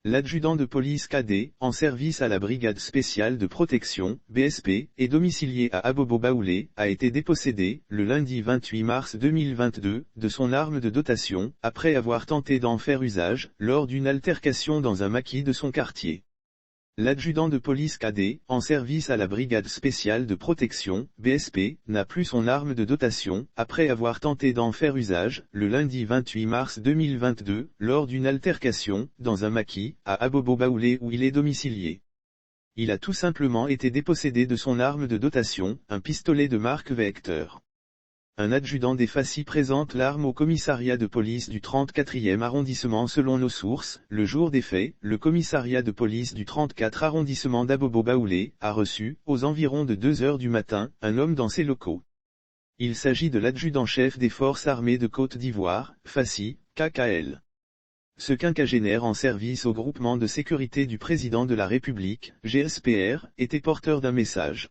L'adjudant de police cadet, en service à la brigade spéciale de protection, BSP, et domicilié à Abobo-Baoulé, a été dépossédé, le lundi 28 mars 2022, de son arme de dotation, après avoir tenté d'en faire usage, lors d'une altercation dans un maquis de son quartier. L'adjudant de police cadet, en service à la brigade spéciale de protection, BSP, n'a plus son arme de dotation, après avoir tenté d'en faire usage, le lundi 28 mars 2022, lors d'une altercation, dans un maquis, à Abobo-Baoulé où il est domicilié. Il a tout simplement été dépossédé de son arme de dotation, un pistolet de marque Vector. Un adjudant des Facy présente l'arme au commissariat de police du 34e arrondissement. Selon nos sources, le jour des faits, le commissariat de police du 34 arrondissement d'Abobo-Baoulé a reçu, aux environs de 2 heures du matin, un homme dans ses locaux. Il s'agit de l'adjudant-chef des forces armées de Côte d'Ivoire, Facy, KKL. Ce quinquagénaire en service au groupement de sécurité du président de la République, GSPR, était porteur d'un message.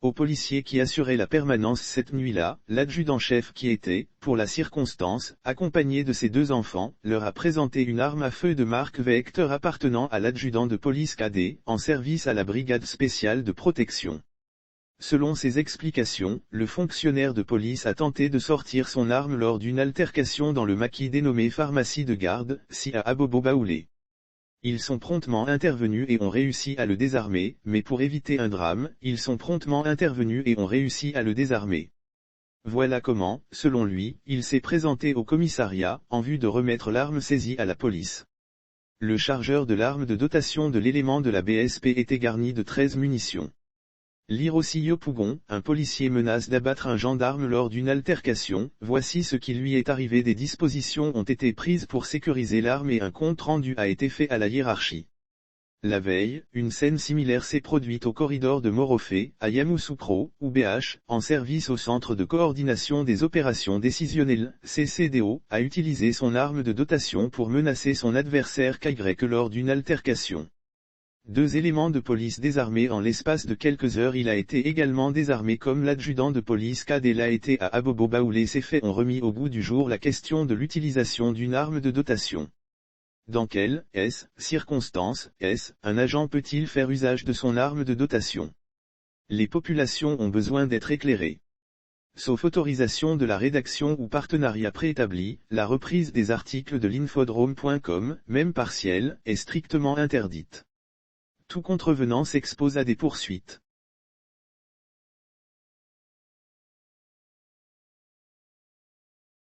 Aux policiers qui assuraient la permanence cette nuit-là, l'adjudant-chef qui était, pour la circonstance, accompagné de ses 2 enfants, leur a présenté une arme à feu de marque Vector appartenant à l'adjudant de police cadet, en service à la brigade spéciale de protection. Selon ses explications, le fonctionnaire de police a tenté de sortir son arme lors d'une altercation dans le maquis dénommé pharmacie de garde, si à Abobo-Baoulé. Ils sont promptement intervenus et ont réussi à le désarmer, mais pour éviter un drame, ils sont promptement intervenus et ont réussi à le désarmer. Voilà comment, selon lui, il s'est présenté au commissariat, en vue de remettre l'arme saisie à la police. Le chargeur de l'arme de dotation de l'élément de la BSP était garni de 13 munitions. Lire aussi Yopougon, un policier menace d'abattre un gendarme lors d'une altercation, voici ce qui lui est arrivé. Des dispositions ont été prises pour sécuriser l'arme et un compte rendu a été fait à la hiérarchie. La veille, une scène similaire s'est produite au corridor de Morofé, à Yamoussoukro, où BH, en service au Centre de coordination des opérations décisionnelles, CCDO, a utilisé son arme de dotation pour menacer son adversaire KY lors d'une altercation. 2 éléments de police désarmés en l'espace de quelques heures. Il a été également désarmé comme l'adjudant de police cadet l'a été à Abobo-Baoulé. Ces faits ont remis au goût du jour la question de l'utilisation d'une arme de dotation. Dans quelles circonstances un agent peut-il faire usage de son arme de dotation? Les populations ont besoin d'être éclairées. Sauf autorisation de la rédaction ou partenariat préétabli, la reprise des articles de l'infodrome.com, même partielle, est strictement interdite. Tout contrevenant s'expose à des poursuites.